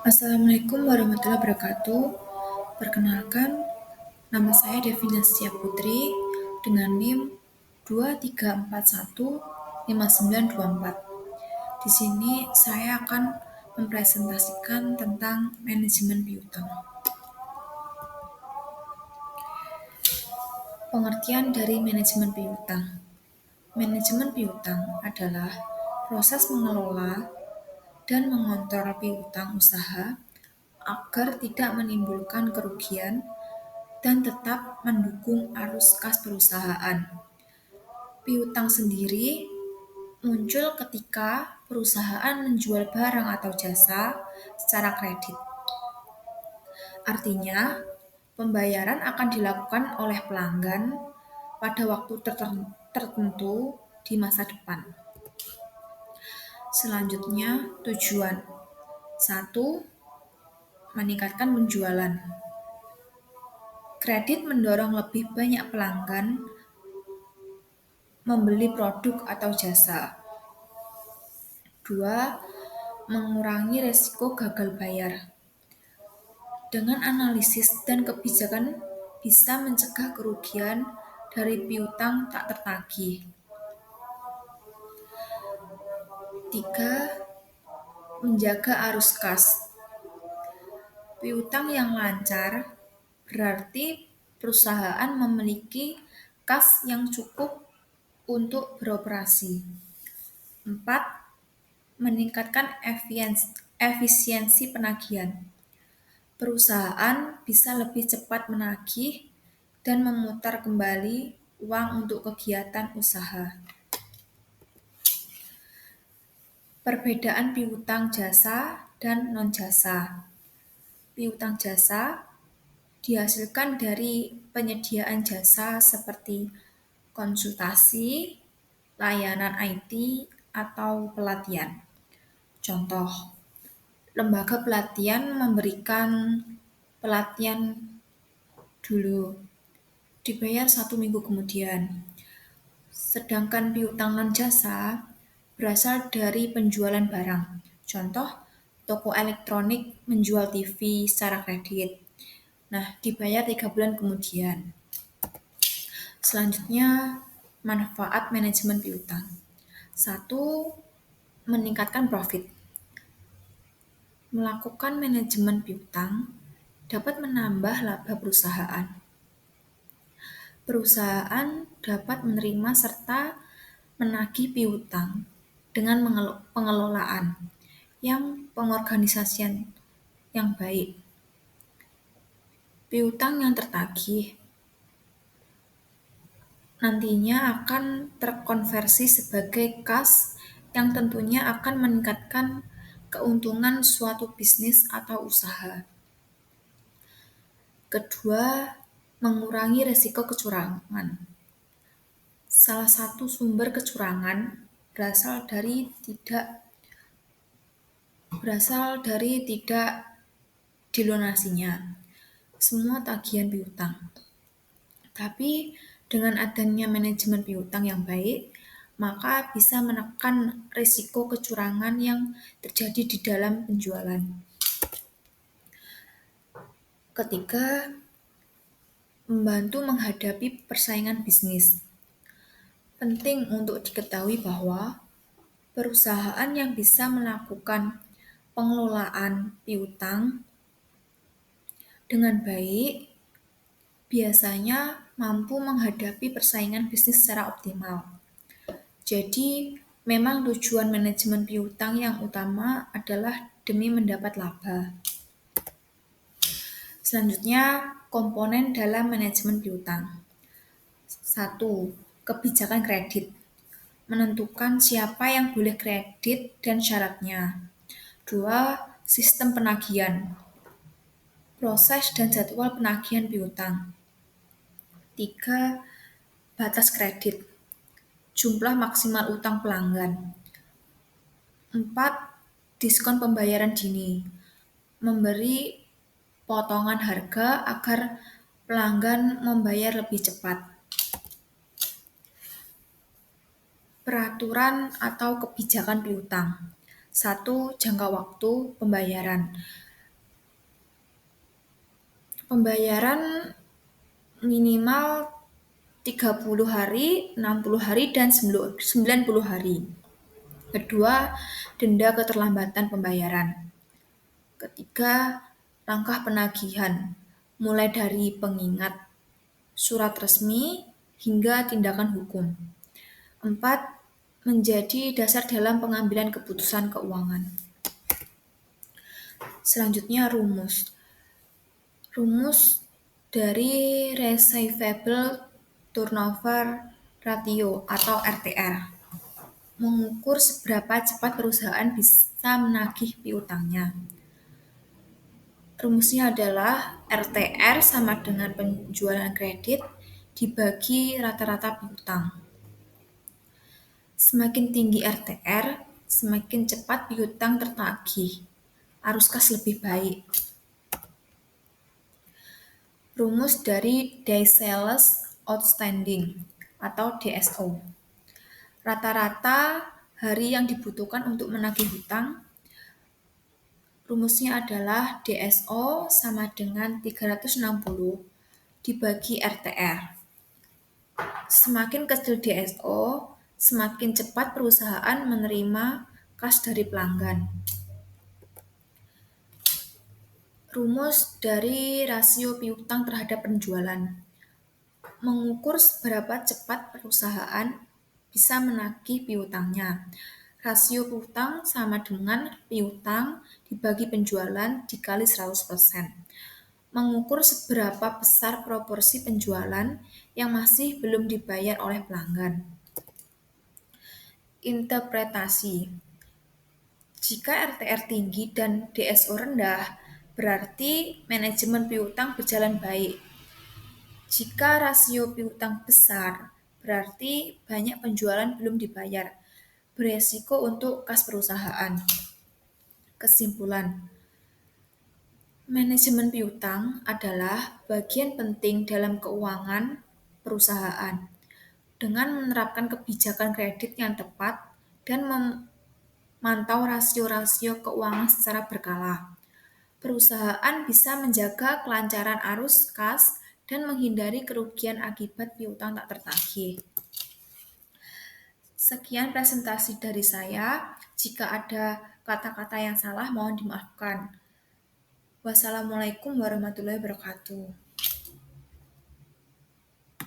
Assalamualaikum warahmatullahi wabarakatuh. Perkenalkan, nama saya Devina Setia Putri dengan NIM 2341592 Di sini saya akan mempresentasikan tentang manajemen piutang. Pengertian dari manajemen piutang. Manajemen piutang adalah proses mengelola dan mengontrol piutang usaha agar tidak menimbulkan kerugian dan tetap mendukung arus kas perusahaan. Piutang sendiri muncul ketika perusahaan menjual barang atau jasa secara kredit. Artinya, pembayaran akan dilakukan oleh pelanggan pada waktu tertentu di masa depan. Selanjutnya, tujuan. 1. Meningkatkan penjualan. Kredit mendorong lebih banyak pelanggan membeli produk atau jasa. 2. Mengurangi resiko gagal bayar. Dengan analisis dan kebijakan bisa mencegah kerugian dari piutang tak tertagih. 3. Menjaga arus kas. Piutang yang lancar berarti perusahaan memiliki kas yang cukup untuk beroperasi. 4. Meningkatkan efisiensi penagihan. Perusahaan bisa lebih cepat menagih dan memutar kembali uang untuk kegiatan usaha. Perbedaan piutang jasa dan non-jasa. Piutang jasa dihasilkan dari penyediaan jasa seperti konsultasi, layanan IT, atau pelatihan. Contoh, lembaga pelatihan memberikan pelatihan dulu, dibayar 1 minggu kemudian. Sedangkan piutang non-jasa berasal dari penjualan barang. Contoh, toko elektronik menjual TV secara kredit. Nah, dibayar 3 bulan kemudian. Selanjutnya, manfaat manajemen piutang. 1. Meningkatkan profit. Melakukan manajemen piutang dapat menambah laba perusahaan. Perusahaan dapat menerima serta menagih piutang dengan pengelolaan yang pengorganisasian yang baik. Piutang yang tertagih nantinya akan terkonversi sebagai kas yang tentunya akan meningkatkan keuntungan suatu bisnis atau usaha. Kedua, mengurangi risiko kecurangan. Salah satu sumber kecurangan berasal dari tidak dilunasinya semua tagihan piutang. Tapi dengan adanya manajemen piutang yang baik, maka bisa menekan risiko kecurangan yang terjadi di dalam penjualan. Ketiga, membantu menghadapi persaingan bisnis. Penting untuk diketahui bahwa perusahaan yang bisa melakukan pengelolaan piutang dengan baik biasanya mampu menghadapi persaingan bisnis secara optimal. Jadi, memang tujuan manajemen piutang yang utama adalah demi mendapat laba. Selanjutnya, komponen dalam manajemen piutang. 1. Kebijakan kredit. Menentukan siapa yang boleh kredit dan syaratnya. 2. Sistem penagihan. Proses dan jadwal penagihan piutang. 3. Batas kredit. Jumlah maksimal utang pelanggan. 4. Diskon pembayaran dini. Memberi potongan harga agar pelanggan membayar lebih cepat. Peraturan atau kebijakan piutang. 1. Jangka waktu pembayaran. Pembayaran minimal 30 hari, 60 hari, dan 90 hari. Kedua, denda keterlambatan pembayaran. Ketiga, langkah penagihan, mulai dari pengingat, surat resmi, hingga tindakan hukum. Empat, menjadi dasar dalam pengambilan keputusan keuangan. Selanjutnya rumus. Rumus dari Receivable Turnover Ratio atau RTR. Mengukur seberapa cepat perusahaan bisa menagih piutangnya. Rumusnya adalah RTR sama dengan penjualan kredit dibagi rata-rata piutang. Semakin tinggi RTR, semakin cepat piutang tertagih. Arus kas lebih baik. Rumus dari Days Sales Outstanding atau DSO. Rata-rata hari yang dibutuhkan untuk menagih hutang. Rumusnya adalah DSO sama dengan 360 dibagi RTR. Semakin kecil DSO, semakin cepat perusahaan menerima kas dari pelanggan. Rumus dari rasio piutang terhadap penjualan. Mengukur seberapa cepat perusahaan bisa menagih piutangnya. Rasio piutang sama dengan piutang dibagi penjualan dikali 100%. Mengukur seberapa besar proporsi penjualan yang masih belum dibayar oleh pelanggan. Interpretasi. Jika RTR tinggi dan DSO rendah, berarti manajemen piutang berjalan baik. Jika rasio piutang besar, berarti banyak penjualan belum dibayar, beresiko untuk kas perusahaan. Kesimpulan, manajemen piutang adalah bagian penting dalam keuangan perusahaan. Dengan menerapkan kebijakan kredit yang tepat dan memantau rasio-rasio keuangan secara berkala, perusahaan bisa menjaga kelancaran arus kas dan menghindari kerugian akibat piutang tak tertagih. Sekian presentasi dari saya. Jika ada kata-kata yang salah, mohon dimaafkan. Wassalamualaikum warahmatullahi wabarakatuh.